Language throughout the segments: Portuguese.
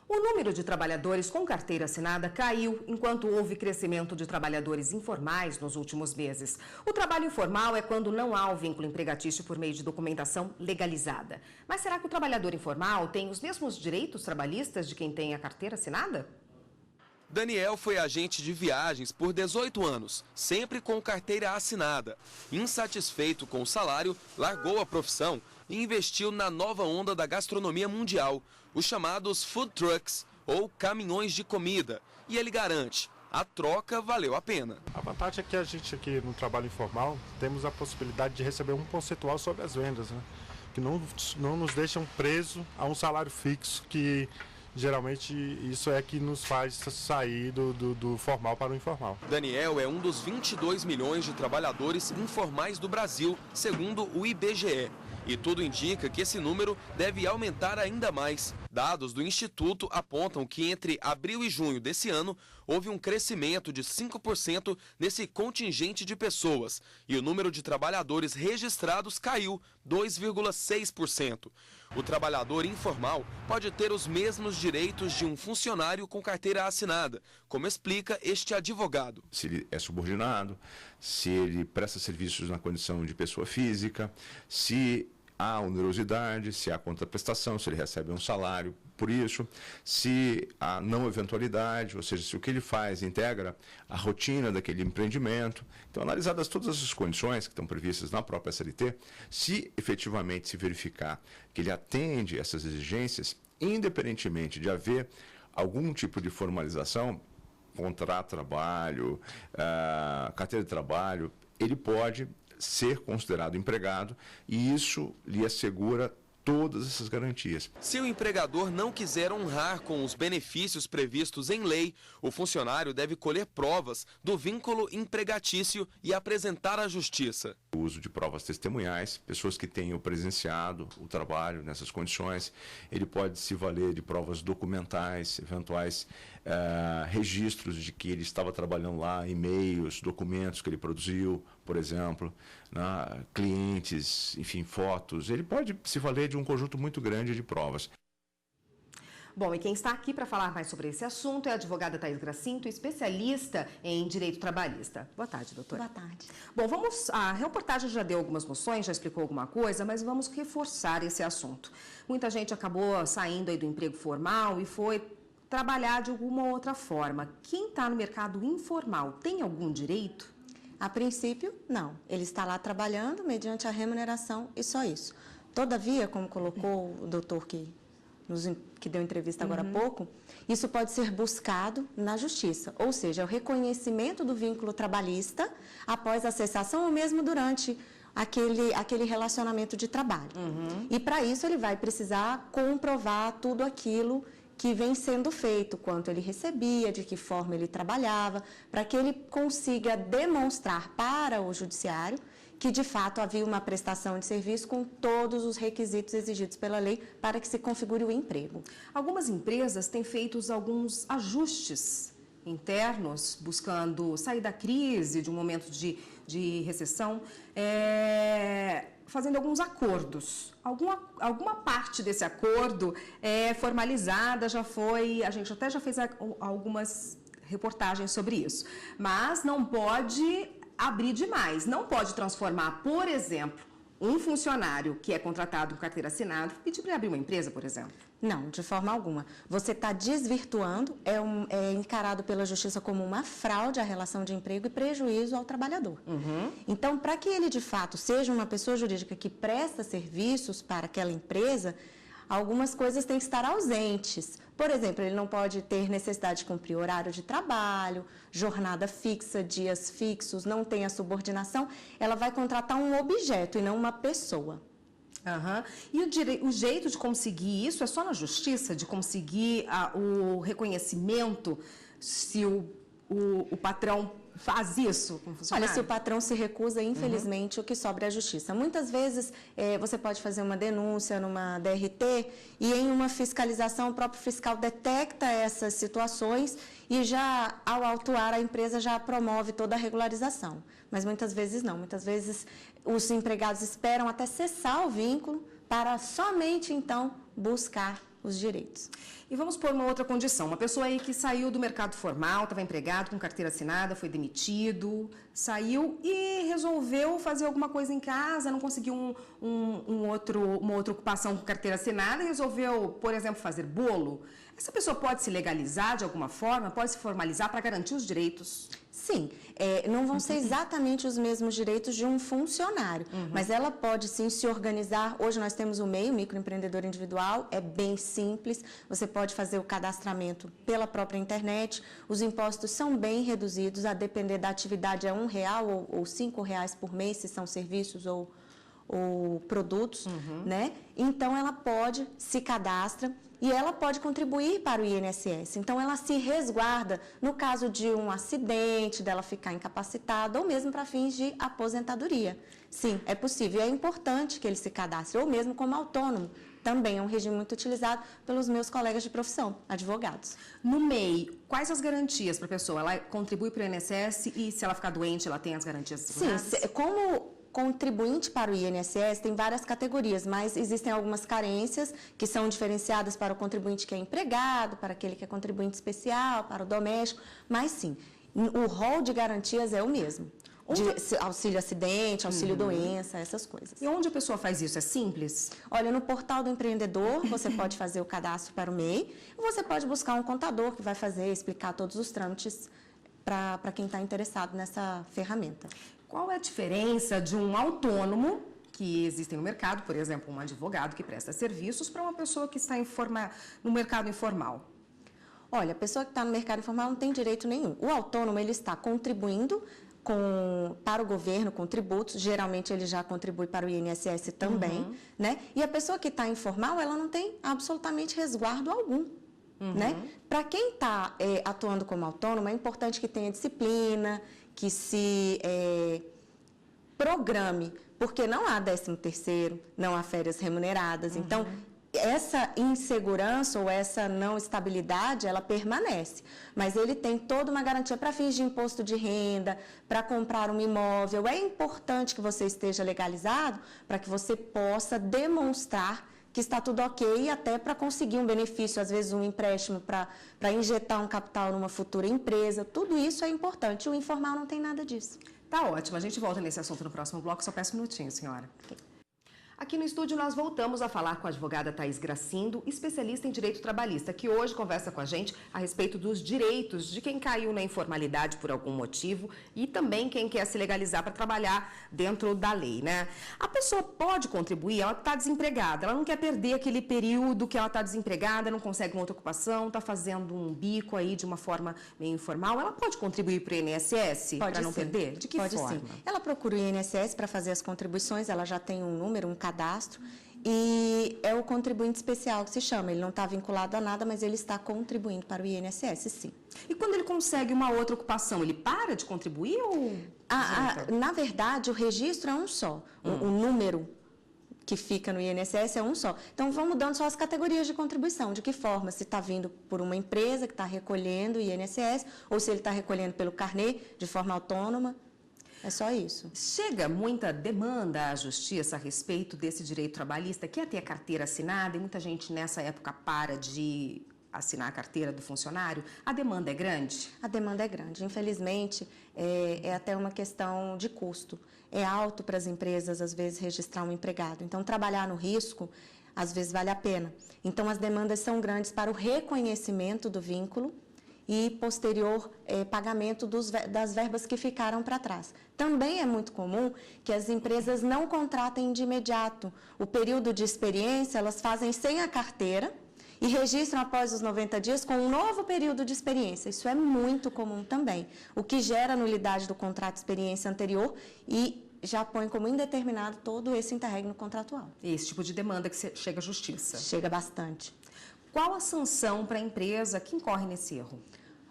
O número de trabalhadores com carteira assinada caiu enquanto houve crescimento de trabalhadores informais nos últimos meses. O trabalho informal é quando não há o vínculo empregatício por meio de documentação legalizada. Mas será que o trabalhador informal tem os mesmos direitos trabalhistas de quem tem a carteira assinada? Daniel foi agente de viagens por 18 anos, sempre com carteira assinada. Insatisfeito com o salário, largou a profissão e investiu na nova onda da gastronomia mundial, os chamados food trucks, ou caminhões de comida. E ele garante, a troca valeu a pena. A vantagem é que a gente aqui no trabalho informal temos a possibilidade de receber um percentual sobre as vendas, né? Que não nos deixam presos a um salário fixo, que geralmente isso é que nos faz sair do formal para o informal. Daniel é um dos 22 milhões de trabalhadores informais do Brasil, segundo o IBGE. E tudo indica que esse número deve aumentar ainda mais. Dados do Instituto apontam que entre abril e junho desse ano, houve um crescimento de 5% nesse contingente de pessoas. E o número de trabalhadores registrados caiu 2,6%. O trabalhador informal pode ter os mesmos direitos de um funcionário com carteira assinada, como explica este advogado. Se ele é subordinado, se ele presta serviços na condição de pessoa física, se há onerosidade, se há contraprestação, se ele recebe um salário por isso, se há não eventualidade, ou seja, se o que ele faz integra a rotina daquele empreendimento. Então, analisadas todas essas condições que estão previstas na própria CLT, se efetivamente se verificar que ele atende essas exigências, independentemente de haver algum tipo de formalização, contrato de trabalho, carteira de trabalho, ele pode ser considerado empregado e isso lhe assegura todas essas garantias. Se o empregador não quiser honrar com os benefícios previstos em lei, o funcionário deve colher provas do vínculo empregatício e apresentar à Justiça. O uso de provas testemunhais, pessoas que tenham presenciado o trabalho nessas condições, ele pode se valer de provas documentais, eventuais registros de que ele estava trabalhando lá, e-mails, documentos que ele produziu, por exemplo, né, clientes, enfim, fotos. Ele pode se valer de um conjunto muito grande de provas. Bom, e quem está aqui para falar mais sobre esse assunto é a advogada Thaís Gracinto, especialista em direito trabalhista. Boa tarde, doutora. Boa tarde. Bom, a reportagem já deu algumas noções, já explicou alguma coisa, mas vamos reforçar esse assunto. Muita gente acabou saindo aí do emprego formal e foi trabalhar de alguma outra forma. Quem está no mercado informal tem algum direito? A princípio, não. Ele está lá trabalhando mediante a remuneração e só isso. Todavia, como colocou o doutor que deu entrevista agora há pouco, isso pode ser buscado na justiça, ou seja, o reconhecimento do vínculo trabalhista após a cessação ou mesmo durante aquele relacionamento de trabalho. E para isso ele vai precisar comprovar tudo aquilo que vem sendo feito, quanto ele recebia, de que forma ele trabalhava, para que ele consiga demonstrar para o judiciário que, de fato, havia uma prestação de serviço com todos os requisitos exigidos pela lei para que se configure o emprego. Algumas empresas têm feito alguns ajustes internos, buscando sair da crise, de um momento de recessão, fazendo alguns acordos. Alguma parte desse acordo é formalizada, a gente até já fez algumas reportagens sobre isso, mas não pode abrir demais, não pode transformar, por exemplo, um funcionário que é contratado com carteira assinada e pedir para abrir uma empresa, por exemplo. Não, de forma alguma. Você está desvirtuando, é encarado pela justiça como uma fraude à relação de emprego e prejuízo ao trabalhador. Então, para que ele, de fato, seja uma pessoa jurídica que presta serviços para aquela empresa, algumas coisas têm que estar ausentes. Por exemplo, ele não pode ter necessidade de cumprir horário de trabalho, jornada fixa, dias fixos, não tem a subordinação. Ela vai contratar um objeto e não uma pessoa. E o jeito de conseguir isso é só na justiça, de conseguir o reconhecimento se o patrão faz isso com o funcionário? Olha, se o patrão se recusa, infelizmente, o que sobra é a justiça. Muitas vezes, você pode fazer uma denúncia numa DRT e em uma fiscalização, o próprio fiscal detecta essas situações e já, ao autuar, a empresa já promove toda a regularização. Mas muitas vezes não. Muitas vezes, os empregados esperam até cessar o vínculo para somente, então, buscar os direitos. E vamos pôr uma outra condição. Uma pessoa aí que saiu do mercado formal, estava empregado com carteira assinada, foi demitido, saiu e resolveu fazer alguma coisa em casa, não conseguiu uma outra ocupação com carteira assinada e resolveu, por exemplo, fazer bolo. Essa pessoa pode se legalizar de alguma forma, pode se formalizar para garantir os direitos? Sim, não vão ser exatamente os mesmos direitos de um funcionário, mas ela pode sim se organizar. Hoje nós temos o MEI, o microempreendedor individual, é bem simples, você pode fazer o cadastramento pela própria internet, os impostos são bem reduzidos, a depender da atividade é R$1 ou R$5 por mês, se são serviços ou produtos, né? Então ela pode, se cadastra, e ela pode contribuir para o INSS. Então, ela se resguarda no caso de um acidente, dela ficar incapacitada, ou mesmo para fins de aposentadoria. Sim, é possível. E é importante que ele se cadastre, ou mesmo como autônomo. Também é um regime muito utilizado pelos meus colegas de profissão, advogados. No MEI, quais as garantias para a pessoa? Ela contribui para o INSS e, se ela ficar doente, ela tem as garantias asseguradas? Sim, como contribuinte para o INSS tem várias categorias, mas existem algumas carências que são diferenciadas para o contribuinte que é empregado, para aquele que é contribuinte especial, para o doméstico, mas sim, o rol de garantias é o mesmo. De auxílio acidente, auxílio doença, essas coisas. E onde a pessoa faz isso? É simples? Olha, no portal do empreendedor, você pode fazer o cadastro para o MEI, ou você pode buscar um contador que vai explicar todos os trâmites para quem está interessado nessa ferramenta. Qual é a diferença de um autônomo, que existem no mercado, por exemplo, um advogado que presta serviços, para uma pessoa que está no mercado informal? Olha, a pessoa que está no mercado informal não tem direito nenhum. O autônomo, ele está contribuindo para o governo com tributos, geralmente ele já contribui para o INSS também, né? E a pessoa que está informal, ela não tem absolutamente resguardo algum. Né? Para quem está atuando como autônomo, é importante que tenha disciplina, que se programe, porque não há 13º, não há férias remuneradas. Então, essa insegurança ou essa não estabilidade, ela permanece. Mas ele tem toda uma garantia para fins de imposto de renda, para comprar um imóvel. É importante que você esteja legalizado para que você possa demonstrar que está tudo ok e até para conseguir um benefício, às vezes um empréstimo para injetar um capital numa futura empresa. Tudo isso é importante. O informal não tem nada disso. Tá ótimo. A gente volta nesse assunto no próximo bloco. Só peço um minutinho, senhora. Okay. Aqui no estúdio nós voltamos a falar com a advogada Thaís Gracindo, especialista em direito trabalhista, que hoje conversa com a gente a respeito dos direitos de quem caiu na informalidade por algum motivo e também quem quer se legalizar para trabalhar dentro da lei, né? A pessoa pode contribuir, ela está desempregada, ela não quer perder aquele período que ela está desempregada, não consegue uma outra ocupação, está fazendo um bico aí de uma forma meio informal, ela pode contribuir para o INSS para não perder? De que forma? Sim. Ela procura o INSS para fazer as contribuições, ela já tem um número, um cadastro, e é o contribuinte especial que se chama. Ele não está vinculado a nada, mas ele está contribuindo para o INSS, sim. E quando ele consegue uma outra ocupação, ele para de contribuir ou... Na verdade, o registro é um só. O número que fica no INSS é um só. Então, vão mudando só as categorias de contribuição. De que forma? Se está vindo por uma empresa que está recolhendo o INSS, ou se ele está recolhendo pelo carnê, de forma autônoma. É só isso. Chega muita demanda à justiça a respeito desse direito trabalhista, que é ter a carteira assinada, e muita gente nessa época para de assinar a carteira do funcionário. A demanda é grande? A demanda é grande. Infelizmente, é até uma questão de custo. É alto para as empresas, às vezes, registrar um empregado. Então, trabalhar no risco, às vezes, vale a pena. Então, as demandas são grandes para o reconhecimento do vínculo e posterior pagamento das verbas que ficaram para trás. Também é muito comum que as empresas não contratem de imediato. O período de experiência elas fazem sem a carteira e registram após os 90 dias com um novo período de experiência. Isso é muito comum também, o que gera nulidade do contrato de experiência anterior e já põe como indeterminado todo esse interregno contratual. Esse tipo de demanda que chega à justiça? Chega bastante. Qual a sanção para a empresa que incorre nesse erro?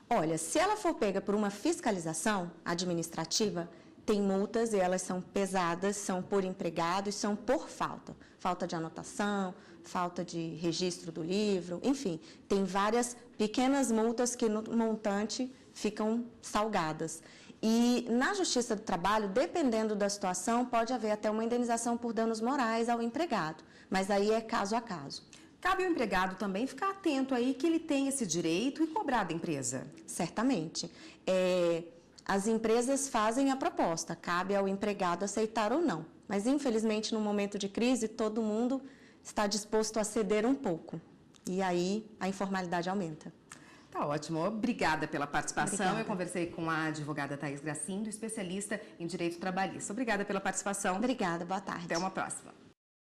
Olha, se ela for pega por uma fiscalização administrativa, tem multas e elas são pesadas, são por empregado e são por falta. Falta de anotação, falta de registro do livro, enfim, tem várias pequenas multas que no montante ficam salgadas. E na Justiça do Trabalho, dependendo da situação, pode haver até uma indenização por danos morais ao empregado, mas aí é caso a caso. Cabe ao empregado também ficar atento aí que ele tem esse direito e cobrar da empresa. Certamente. As empresas fazem a proposta, cabe ao empregado aceitar ou não. Mas, infelizmente, no momento de crise, todo mundo está disposto a ceder um pouco. E aí a informalidade aumenta. Tá ótimo. Obrigada pela participação. Obrigada. Eu conversei com a advogada Thaís Gracindo, especialista em direito trabalhista. Obrigada pela participação. Obrigada, boa tarde. Até uma próxima.